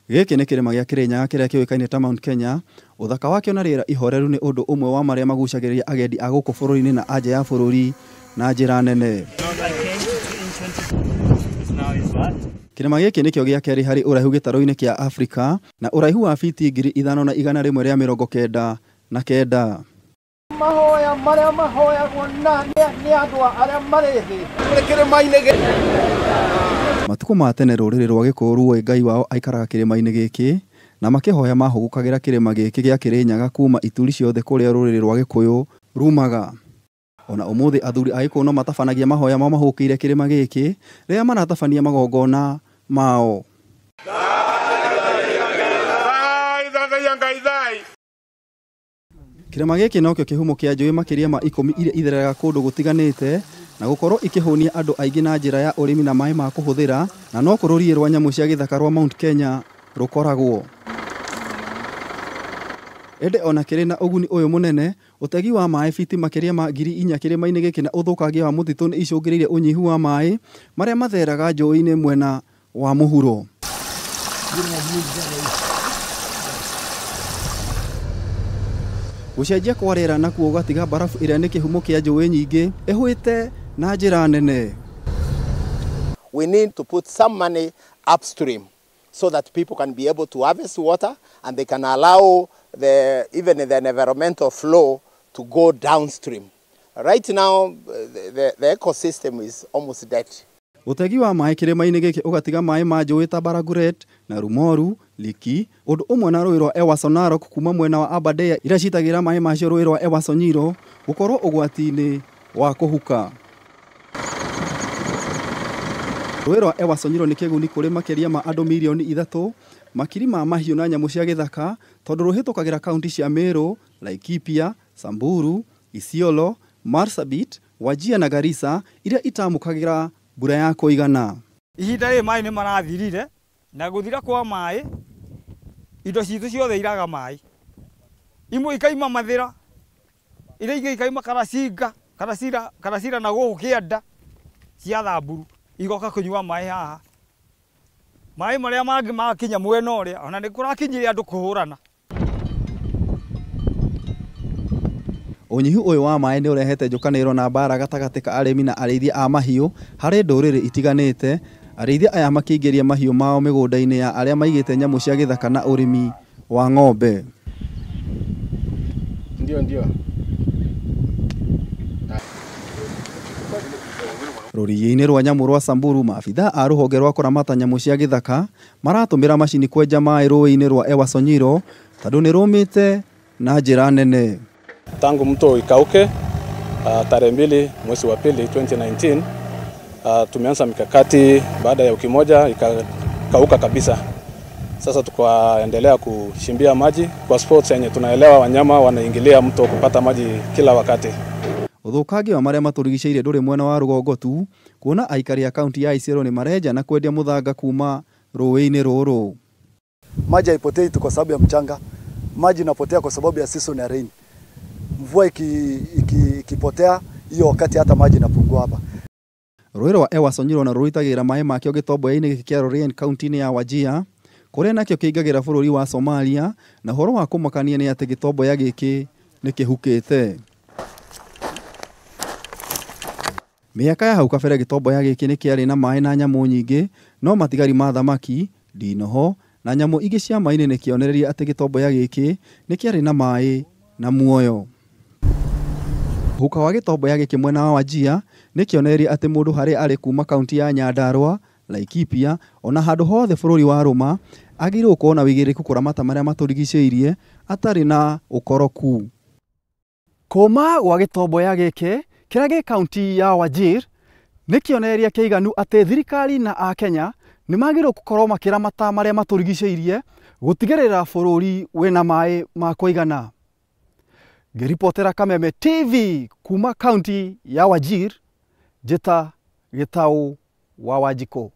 Giki nĩ kĩrĩma gĩa Kirinyaga kĩrĩa kĩoĩkaine ta Mount Kenya. Uthaka wake na rĩera ihoreru nĩ ũndũ ũmwe wa marĩa magucagĩrĩria agendi a gũkũ bũrũri-inĩ na anja ya bũrũri na njĩra nene. Kĩrĩma gĩkĩ nĩkĩo gĩa kerĩ harĩ ũraihu gĩtarũ-inĩ kĩa Afrika na ũraihu wa biti 5,199. Mahoya marĩa mahoyagwo na nĩ andũ arĩa marĩ thĩ kĩrĩma-inĩ gĩkĩ. Matukũ ma tene rũrĩrĩ rwa Gikũyũ ruoĩ Ngai wao aikaraga kĩrĩma-inĩ gĩkĩ na makĩhoya mahũgũkagĩra kĩrĩma gĩkĩ gĩa Kirinyaga kuma ituri ciothe kũrĩa rũrĩrĩ rwa Gikũyũ rumaga. Ona ũmũthĩ athuri a Gikũyũ no matabanagia mahoya ma mahũkĩire kĩrĩma gĩkĩ rĩrĩa maratabania magongona mao. Kĩrĩma gĩkĩ nokĩo kĩhumo kĩa njũĩ makiria ma 10 iria ithereraga kũndũ gũtiganĩte na gũkorwo ikĩhũnia andũ aingĩ na njĩra ya ũrĩmi na maĩ ma kũhũthĩra, na no kũrũriĩ rwa nyamũ cia gĩthaka rwa Mount Kenya rukoragwo. Ende ona kĩrĩ na ũguni ũyũ mũnene, ũtegi wa maĩ biti makiria ma 4,000 kĩrĩma-inĩ gĩkĩ na ũthũkangia wa mũtitũ nĩ icũngĩrĩirie ũnyihu wa maĩ marĩa matheraga njũĩ-inĩ mwena wa mũhuro. Gũcenjia kwa rĩera nakuo gatiga mbarabu ĩrĩa nĩ kĩhumo kĩa njũĩ nyingĩ ĩhũĩte na njĩra nene. We need to put some money upstream so that people can be able to harvest water and they can allow even the environmental flow to go downstream. Right now the ecosystem is almost dead. Ũtegi wa maĩ kĩrĩma-inĩ gĩkĩ ũgatiga maĩ ma njũĩ ta Mbarabu na Rumoru, Liki, ũndũ ũmwe na rũĩ rwa Ewasonaro kuma mwena wa Aberdare iria citagĩra maĩ macio rũĩ rwa Ewasonyiro gũkorwo ũgwati-inĩ wa kũhuka. Rũĩ rwa Ewasonyiro nĩ kĩguni kũrĩ makiria ma andũ milioni 3, makiri ma mahiũ na nyamũ cia gĩthaka tondũ rũhĩtũkagĩra kaunti cia Meru, Laikipia, Samburu, Isiolo, Marsabit, Wajir na Garissa iria itamũkagĩra mbura ya kũigana. Ihinda rĩrĩ maĩ nĩ marathirire na gũthira kwa maĩ indo citũ ciothe iraga maĩ. Imwe ikaima mathira, iria ingĩ ikaima karacira na gũkũ kĩanda cia Thamburu igoka kũnyua maĩ haha. Maĩ marĩa mangĩ makinya mwena ũrĩa ona nĩ kũrakinyire andũ kũhũrana. Ũnyihu ũyũ wa maĩ nĩ ũrehete njũkanĩrĩro na mbara gatagatĩ ka arĩmi na arĩithia a mahiũ harĩ ndũrĩrĩ itiganĩte, arĩithia aya makĩingĩria mahiũ mao mĩgũnda-inĩ ya arĩa maigĩte nyamũ cia gĩthaka na ũrĩmi wa ng'ombe. Ndio. Rũriĩ-inĩ rwa nyamũ rwa Samburu, maabitha a rũhonge rwa kũramata nyamũ cia gĩthaka maratũmĩra macini kwenja maĩ rũĩ-inĩ rwa Ewasonyiro tondũ nĩ rũmĩte na njĩra nene. Tangu mto ikauke tarehe 2 mwezi wa pili 2019, tumeanza mikakati. Baada ya wiki moja ikauka kabisa. Sasa tukaendelea kushimbia maji kwa sports yenye tunaelewa wanyama wanaingilia mto kupata maji kila wakati. Ũthũkangia wa marĩa matũrigicĩirie ndũrĩ mwena wa rũgongo tu, kuona aikari ya kaunti ya Isiolo ni marenja na kwendia mũthanga kuma rũĩ-inĩ rũrũ. Maji haipotei tu kwa sababu ya mchanga, maji inapotea kwa sababu ya season ya rain. Mvua ikipotea hiyo wakati hata maji inapungua hapa. Rũĩ rwa Ewasonyiro na rũitagĩra maĩ makĩo gĩtombo-inĩ gĩkĩ kĩa Rorien kaunti-inĩ ya Wajir, kũrĩa nakĩo kĩingagĩra bũrũri wa Somalia, na horo wa kumakania nĩ atĩ gĩtombo ya gĩkĩ nĩ kĩhukĩte. Mĩaka ya hau kabere gĩtombo ya gĩkĩ nĩ kĩarĩ na maĩ na nyamũ nyingĩ, no matigari ma thamaki, ndinoho na nyamũ ingĩ cia maĩ-inĩ nĩ kĩonereria atĩ gĩtombo ya gĩkĩ nĩ kĩarĩ na maĩ na muoyo. Huka wa gĩtombo ya gĩkĩ mwena wa Wajir nĩ kĩonereria atĩ mũndũ harĩ arĩ kuma kaunti ya Nyandarua, Laikipia ona handũ hothe bũrũri wa Roma agĩrĩirwo gũkorwo na wĩigĩrĩrĩku kũramata marĩa matũrigicĩirie atarĩ na ũkoroku. Kũma gwa gĩtombo ya gĩkĩ kĩrĩa gĩ kaunti ya Wajir nĩ kĩonereria kĩiganu atĩ thirikari na a Kenya nĩ magĩrĩirwo gũkorwo makĩramata marĩa matũrigicĩirie gũtigĩrĩra bũrũri wĩna maĩ ma kũigana. Ngĩripotera Kameme TV kuma kaunti ya Wajir, njĩta Gitau wa Wanjiku.